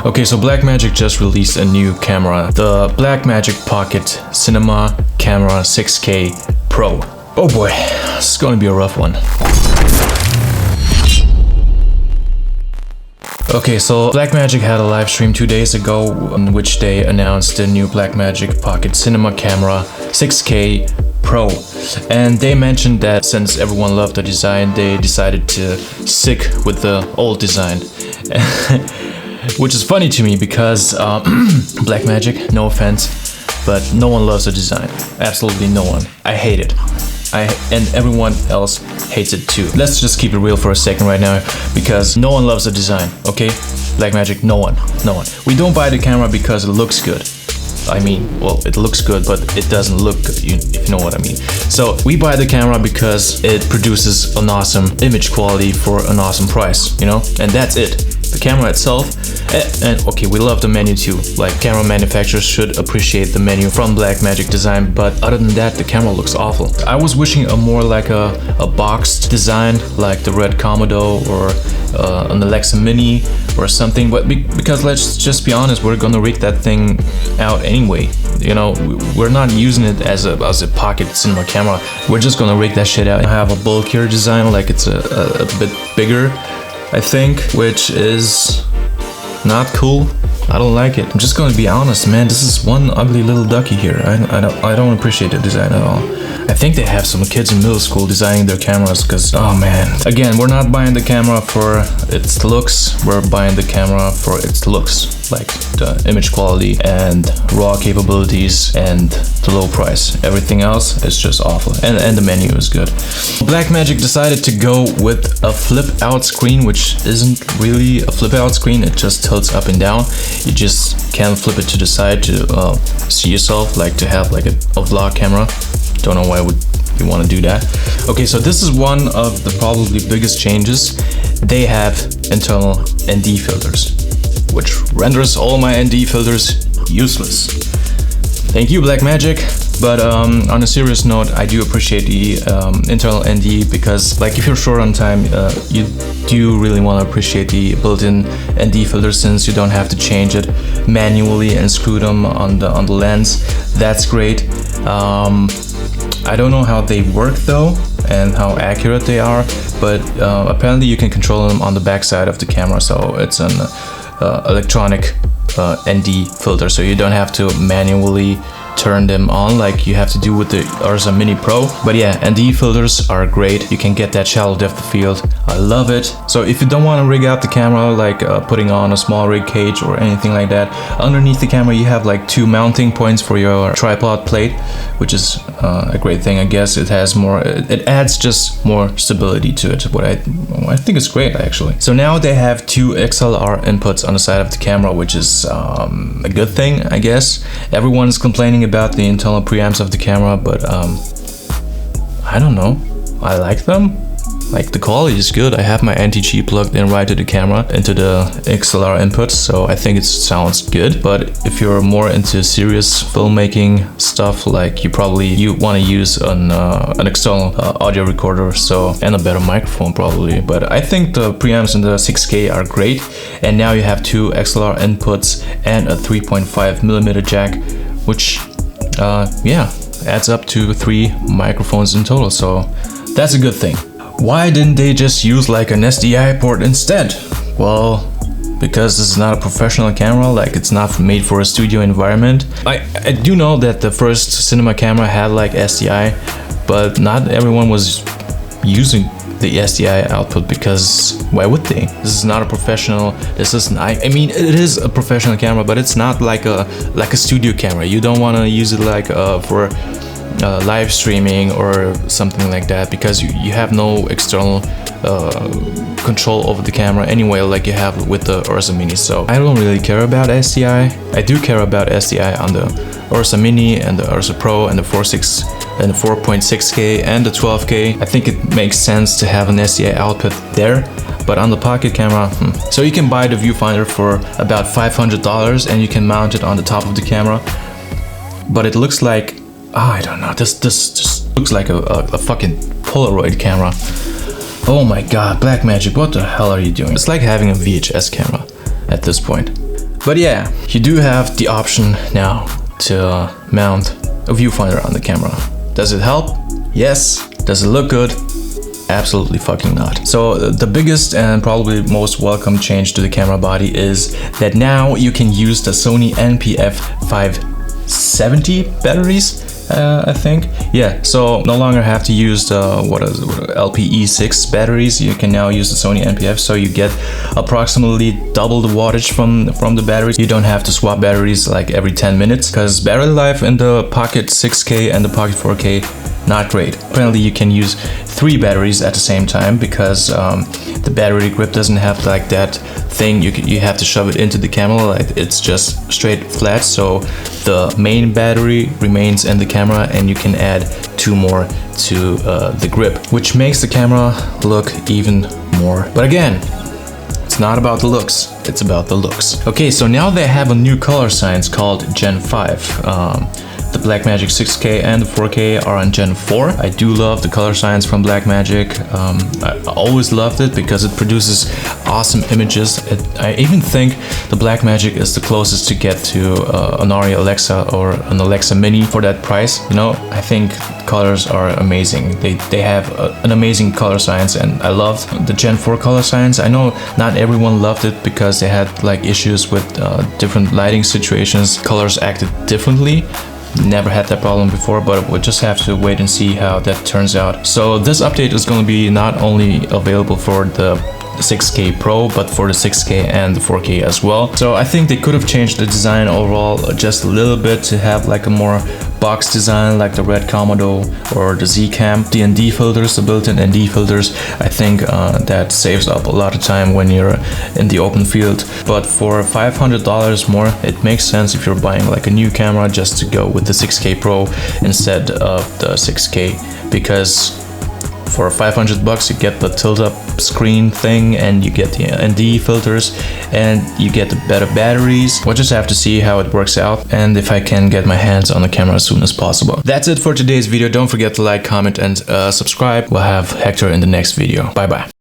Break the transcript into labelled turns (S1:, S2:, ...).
S1: Okay, so Blackmagic just released a new camera, the Blackmagic Pocket Cinema Camera 6K Pro. Oh boy, this is gonna be a rough one. Okay, so Blackmagic had a live stream 2 days ago in which they announced the new Blackmagic Pocket Cinema Camera 6K Pro. And they mentioned that since everyone loved the design, they decided to stick with the old design. Which is funny to me because Blackmagic, no offense, but no one loves the design. Absolutely no one. I hate it. And everyone else hates it too. Let's just keep it real for a second right now, because no one loves the design, okay? Blackmagic, no one. We don't buy the camera because it looks good. I mean, well, it looks good, but it doesn't look good, if you know what I mean. So we buy the camera because it produces an awesome image quality for an awesome price, you know? And that's it. The camera itself, and okay, we love the menu too. Like, camera manufacturers should appreciate the menu from Blackmagic design, but other than that, the camera looks awful. I was wishing a more like a boxed design, like the red Komodo or an Alexa Mini or something. But because let's just be honest, we're gonna rig that thing out anyway. You know, we're not using it as a pocket cinema camera. We're just gonna rig that shit out and have a bulkier design, like it's a bit bigger, I think, which is not cool. I don't like it. I'm just gonna be honest, man. This is one ugly little ducky here. I don't appreciate the design at all. I think they have some kids in middle school designing their cameras because, oh man. Again, we're not buying the camera for its looks. We're buying the camera for its looks, like the image quality and raw capabilities and the low price. Everything else is just awful. And the menu is good. Blackmagic decided to go with a flip out screen, which isn't really a flip out screen. It just tilts up and down. You just can flip it to the side to see yourself, like to have like a vlog camera. Don't know why would you want to do that. Okay, so this is one of the probably biggest changes. They have internal ND filters, which renders all my ND filters useless. Thank you, Blackmagic. But on a serious note, I do appreciate the internal ND because, like, if you're short on time, you do really want to appreciate the built-in ND filter, since you don't have to change it manually and screw them on the lens. That's great. I don't know how they work though and how accurate they are, but apparently you can control them on the back side of the camera, so it's an electronic ND filter, so you don't have to manually turn them on like you have to do with the Ursa Mini Pro. But yeah, ND filters are great. You can get that shallow depth of field. I love it. So if you don't want to rig out the camera, like putting on a small rig cage or anything like that, underneath the camera you have like 2 mounting points for your tripod plate, which is a great thing, I guess. It has more, it adds just more stability to it. What I think is great, actually. So now they have 2 XLR inputs on the side of the camera, which is a good thing, I guess. Everyone's complaining about the internal preamps of the camera, but I don't know. I like them. Like, the quality is good. I have my NTG plugged in right to the camera into the XLR input, so I think it sounds good. But if you're more into serious filmmaking stuff, like you want to use an external audio recorder, so, and a better microphone probably. But I think the preamps in the 6K are great, and now you have 2 XLR inputs and a 3.5mm jack, which yeah, adds up to 3 microphones in total, so that's a good thing. Why didn't they just use like an SDI port instead? Well, because this is not a professional camera, like it's not made for a studio environment. I do know that the first cinema camera had like SDI, but not everyone was using the SDI output, because why would they? This is not a professional, this isn't, I mean, it is a professional camera, but it's not like a studio camera. You don't want to use it like for live streaming or something like that, because you have no external control over the camera anyway, like you have with the Ursa Mini. So I don't really care about SDI. I do care about SDI on the Ursa Mini and the Ursa Pro and the 4.6K and the 12K. I think it makes sense to have an SDI output there, but on the pocket camera, So you can buy the Viewfinder for about $500 and you can mount it on the top of the camera, but it looks like, I don't know, this just looks like a fucking Polaroid camera. Oh my god, Blackmagic, what the hell are you doing? It's like having a VHS camera at this point. But yeah, you do have the option now to mount a viewfinder on the camera. Does it help? Yes. Does it look good? Absolutely fucking not. So the biggest and probably most welcome change to the camera body is that now you can use the Sony NPF 570 batteries. I think, yeah. So no longer have to use the LPE6 batteries. You can now use the Sony NPF, so you get approximately double the wattage from the batteries. You don't have to swap batteries like every 10 minutes, because battery life in the Pocket 6K and the Pocket 4K not great. Apparently you can use 3 batteries at the same time, because the battery grip doesn't have like that thing. You have to shove it into the camera, like it's just straight flat. So the main battery remains in the camera, and you can add 2 more to the grip, which makes the camera look even more. But again, it's not about the looks, it's about the looks. Okay, so now they have a new color science called Gen 5. The Blackmagic 6K and the 4K are on Gen 4. I do love the color science from Blackmagic. I always loved it because it produces awesome images. I even think the Blackmagic is the closest to get to an Aria Alexa or an Alexa Mini for that price. You know, I think colors are amazing. They have an amazing color science, and I love the Gen 4 color science. I know not everyone loved it because they had like issues with different lighting situations. Colors acted differently. Never had that problem before, but we'll just have to wait and see how that turns out. So this update is going to be not only available for the 6K Pro, but for the 6K and the 4K as well. So I think they could have changed the design overall just a little bit to have like a more box design like the Red Komodo or the Z-Cam. The ND filters, the built-in ND filters, I think that saves up a lot of time when you're in the open field. But for $500 more, it makes sense if you're buying like a new camera just to go with the 6K Pro instead of the 6K, because for $500 you get the tilt-up screen thing, and you get the ND filters, and you get the better batteries. We'll just have to see how it works out, and if I can get my hands on the camera as soon as possible. That's it for today's video. Don't forget to like, comment, and subscribe. We'll have Hector in the next video. Bye bye.